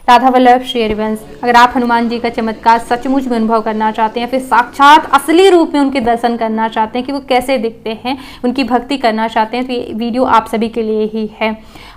राधा वल्लभ श्री हरिवंश। अगर आप हनुमान जी का चमत्कार सचमुच में अनुभव करना चाहते हैं, फिर साक्षात असली रूप में उनके दर्शन करना चाहते हैं कि वो कैसे दिखते हैं, उनकी भक्ति करना चाहते हैं, तो ये वीडियो आप सभी के लिए ही है।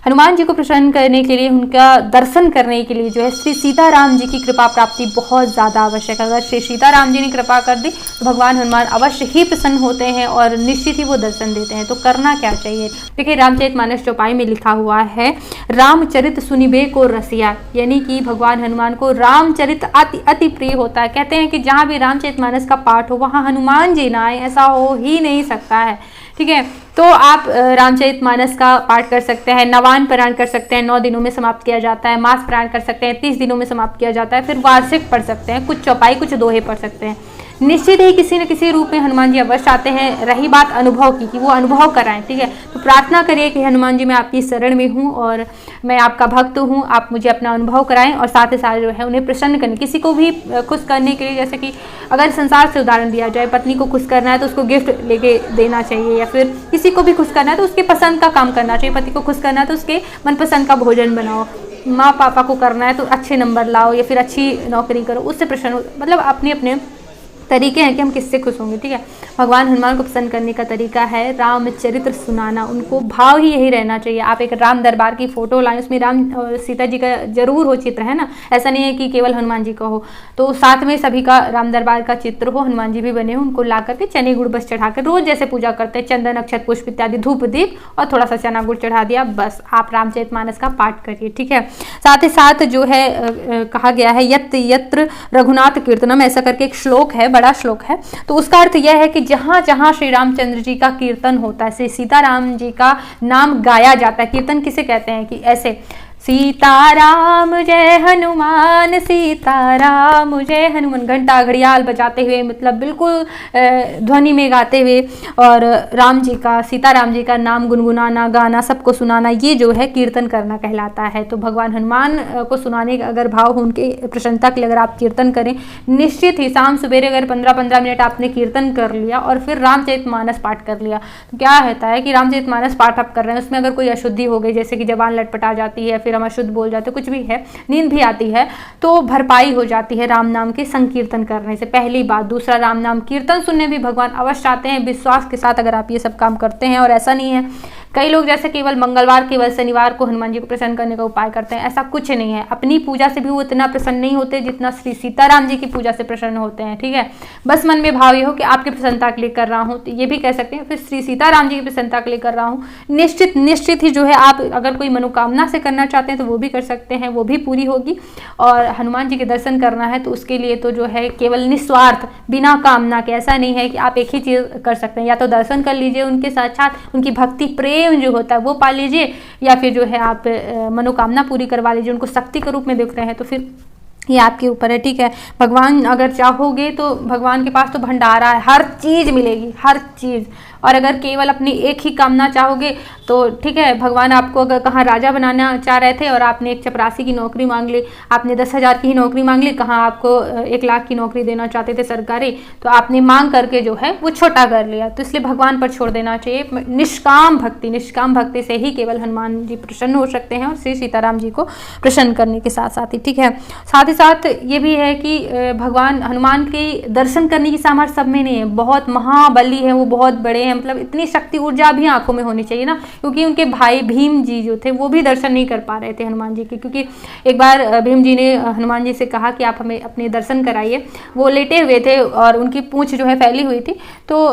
हनुमान जी को प्रसन्न करने के लिए, उनका दर्शन करने के लिए जो है श्री सीताराम जी की कृपा प्राप्ति बहुत ज़्यादा आवश्यक है। अगर श्री सीताराम जी ने कृपा कर दी तो भगवान हनुमान अवश्य ही प्रसन्न होते हैं और निश्चित ही वो दर्शन देते हैं। तो करना क्या चाहिए? देखिए, रामचरितमानस चौपाई में लिखा हुआ है, रामचरित सुनिबे को रसिया, यानी कि भगवान हनुमान को रामचरित अति अति प्रिय होता है। कहते हैं कि जहाँ भी रामचरितमानस का पाठ हो वहाँ हनुमान जी ना आए, ऐसा हो ही नहीं सकता है। ठीक है, तो आप रामचरितमानस का पाठ कर सकते हैं, नवान पारायण कर सकते हैं, 9 दिनों में समाप्त किया जाता है, मास पारायण कर सकते हैं, 30 दिनों में समाप्त किया जाता है, फिर वार्षिक पढ़ सकते हैं, कुछ चौपाई कुछ दोहे पढ़ सकते हैं। निश्चित ही किसी न किसी रूप में हनुमान जी अवश्य आते हैं। रही बात अनुभव की कि वो अनुभव कराएं, ठीक है, तो प्रार्थना करिए कि हनुमान जी मैं आपकी शरण में हूँ और मैं आपका भक्त हूँ, आप मुझे अपना अनुभव कराएं और साथ ही साथ जो है उन्हें प्रसन्न करने, किसी को भी खुश करने के लिए, जैसे कि अगर संसार से उदाहरण दिया जाए, पत्नी को खुश करना है तो उसको गिफ्ट लेके देना चाहिए, या फिर किसी को भी खुश करना है तो उसके पसंद का काम करना चाहिए। पति को खुश करना है तो उसके मनपसंद का भोजन बनाओ, माँ पापा को करना है तो अच्छे नंबर लाओ या फिर अच्छी नौकरी करो, उससे प्रसन्न हो। मतलब अपने अपने तरीके हैं कि हम किससे खुश होंगे। ठीक है, भगवान हनुमान को पसंद करने का तरीका है रामचरित्र सुनाना, उनको भाव ही यही रहना चाहिए। आप एक राम दरबार की फोटो लाएं, उसमें राम और सीता जी का जरूर हो चित्र, है ना, ऐसा नहीं है कि केवल हनुमान जी का हो, तो साथ में सभी का राम दरबार का चित्र हो, हनुमान जी भी बने हो, उनको ला करके चने गुड़ बस चढ़ाकर रोज जैसे पूजा करते हैं, चंदन अक्षत पुष्प इत्यादि धूप दीप और थोड़ा सा चना गुड़ चढ़ा दिया, बस आप रामचरितमानस का पाठ करिए। ठीक है, साथ ही साथ जो है कहा गया है यत्र यत्र रघुनाथ कीर्तनम, ऐसा करके एक श्लोक है, बड़ा श्लोक है, तो उसका अर्थ यह है कि जहां जहां श्री रामचंद्र जी का कीर्तन होता है, श्री सीताराम जी का नाम गाया जाता है। कीर्तन किसे कहते हैं? कि ऐसे सीताराम जय हनुमान, सीताराम जय हनुमान, घंटा घड़ियाल बजाते हुए, मतलब बिल्कुल ध्वनि में गाते हुए, और राम जी का, सीताराम जी का नाम गुनगुनाना, गाना, सबको सुनाना, ये जो है कीर्तन करना कहलाता है। तो भगवान हनुमान को सुनाने का अगर भाव हो, उनके प्रसन्नता के लिए अगर आप कीर्तन करें, निश्चित ही शाम सवेरे अगर 15-15 मिनट आपने कीर्तन कर लिया और फिर रामचरितमानस पाठ कर लिया, तो क्या होता है कि रामचरितमानस पाठ आप कर रहे हैं, उसमें अगर कोई अशुद्धि हो गई, जैसे कि जबान लटपटा जाती है, फिर हम अशुद्ध बोल जाते, कुछ भी है, नींद भी आती है, तो भरपाई हो जाती है राम नाम के संकीर्तन करने से। पहली बात। दूसरा, राम नाम कीर्तन सुनने भी भगवान अवश्य आते हैं, विश्वास के साथ अगर आप ये सब काम करते हैं। और ऐसा नहीं है कई लोग जैसे केवल मंगलवार, केवल शनिवार को हनुमान जी को प्रसन्न करने का उपाय करते हैं, ऐसा कुछ नहीं है। अपनी पूजा से भी वो इतना प्रसन्न नहीं होते जितना श्री सीताराम जी की पूजा से प्रसन्न होते हैं। ठीक है, बस मन में भाव ये हो कि आपकी प्रसन्नता के लिए कर रहा हूँ, तो ये भी कह सकते हैं, फिर श्री सीताराम जी की प्रसन्नता के लिए कर रहा हूँ। निश्चित ही जो है आप अगर कोई मनोकामना से करना चाहते हैं तो वो भी कर सकते हैं, वो भी पूरी होगी। और हनुमान जी के दर्शन करना है तो उसके लिए तो जो है केवल निस्वार्थ, बिना कामना के, ऐसा नहीं है कि आप एक ही चीज़ कर सकते हैं, या तो दर्शन कर लीजिए उनके साथ साथ उनकी भक्ति प्रेम जो होता है वो पा लीजिए, या फिर जो है आप मनोकामना पूरी करवा लीजिए। उनको शक्ति के रूप में देख रहे हैं तो फिर ये आपके ऊपर है। ठीक है, भगवान अगर चाहोगे तो भगवान के पास तो भंडारा है, हर चीज़ मिलेगी, हर चीज़। और अगर केवल अपनी एक ही कामना चाहोगे तो ठीक है, भगवान आपको अगर कहाँ राजा बनाना चाह रहे थे और आपने एक चपरासी की नौकरी मांग ली, आपने 10,000 की ही नौकरी मांग ली, कहाँ आपको 1 लाख की नौकरी देना चाहते थे सरकारी, तो आपने मांग करके जो है वो छोटा कर लिया। तो इसलिए भगवान पर छोड़ देना चाहिए। निष्काम भक्ति से ही केवल हनुमान जी प्रसन्न हो सकते हैं और श्री सीताराम जी को प्रसन्न करने के साथ साथ ही। ठीक है, साथ ही साथ ये भी है कि भगवान हनुमान के दर्शन करने की सामर्थ्य सब में नहीं है, बहुत महाबली है, वो बहुत बड़े हैं, मतलब इतनी शक्ति ऊर्जा भी आंखों में होनी चाहिए ना, क्योंकि उनके भाई भीम जी जो थे वो भी दर्शन नहीं कर पा रहे थे हनुमान जी के, क्योंकि एक बार भीम जी ने हनुमान जी से कहा कि आप हमें अपने दर्शन कराइए। वो लेटे हुए थे और उनकी पूंछ जो है फैली हुई थी, तो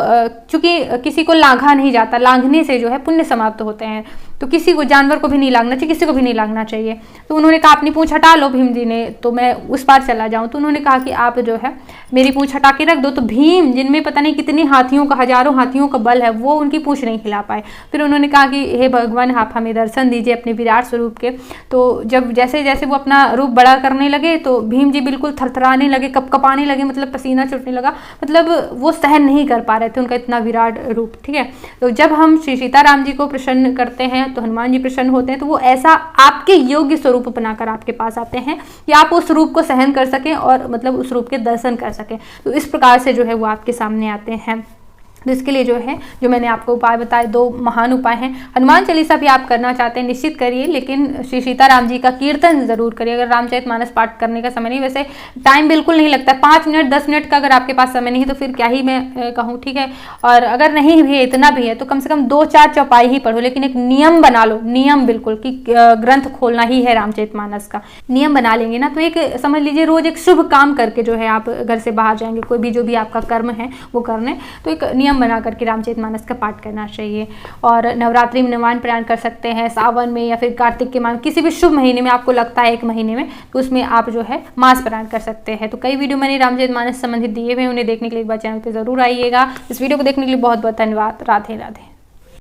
चूंकि किसी को लांघा नहीं जाता, लांघने से जो है पुण्य समाप्त होते हैं, तो किसी को, जानवर को भी नहीं लांघना चाहिए, किसी को भी नहीं लांघना चाहिए। तो उन्होंने कहा अपनी पूंछ हटा लो भीम जी ने, तो मैं उस पार चला जाऊं। तो उन्होंने कहा कि आप जो है मेरी पूंछ हटा के रख दो। तो भीम, जिनमें पता नहीं कितनी हाथियों का, हजारों हाथियों का बल है, वो उनकी पूंछ नहीं हिला पाए। फिर उन्होंने कहा कि हे भगवान, आप हमें दर्शन दीजिए अपने विराट स्वरूप के। तो जब जैसे जैसे वो अपना रूप बड़ा करने लगे तो भीम जी बिल्कुल थरथराने लगे, कपकपाने लगे, मतलब पसीना छूटने लगा, मतलब वो सहन नहीं कर पा रहे थे उनका इतना विराट रूप। ठीक है, तो जब हम श्री सीताराम जी को प्रसन्न करते हैं तो हनुमान जी प्रसन्न होते हैं, तो वो ऐसा आपके योग्य स्वरूप बनाकर आपके पास आते हैं कि आप उस रूप को सहन कर सकें और मतलब उस रूप के दर्शन कर सकें। तो इस प्रकार से जो है वो आपके सामने आते हैं। तो इसके लिए जो है, जो मैंने आपको उपाय बताए, 2 महान उपाय हैं। हनुमान चालीसा भी आप करना चाहते हैं निश्चित करिए, लेकिन श्री सीताराम जी का कीर्तन जरूर करिए। अगर रामचरितमानस पाठ करने का समय नहीं, वैसे टाइम बिल्कुल नहीं लगता, 5 मिनट 10 मिनट का अगर आपके पास समय नहीं है तो फिर क्या ही मैं कहूँ, ठीक है। और अगर नहीं भी इतना भी है तो कम से कम 2-4 चौपाई ही पढ़ो, लेकिन एक नियम बना लो, नियम बिल्कुल कि ग्रंथ खोलना ही है रामचरितमानस का। नियम बना लेंगे ना तो एक समझ लीजिए रोज एक शुभ काम करके जो है आप घर से बाहर जाएंगे, कोई भी जो भी आपका कर्म है वो करने, तो एक नियम बना करके रामचरितमानस का पाठ करना चाहिए। और नवरात्रि में नवान पारायण कर सकते हैं, सावन में या फिर कार्तिक के माह, किसी भी शुभ महीने में आपको लगता है एक महीने में, तो उसमें आप जो है मास पारायण कर सकते हैं। तो कई वीडियो मैंने रामचरितमानस संबंधित दिए हुए हैं, उन्हें देखने के लिए एक बार चैनल पर जरूर आइएगा। इस वीडियो को देखने के लिए बहुत बहुत धन्यवाद। राधे राधे।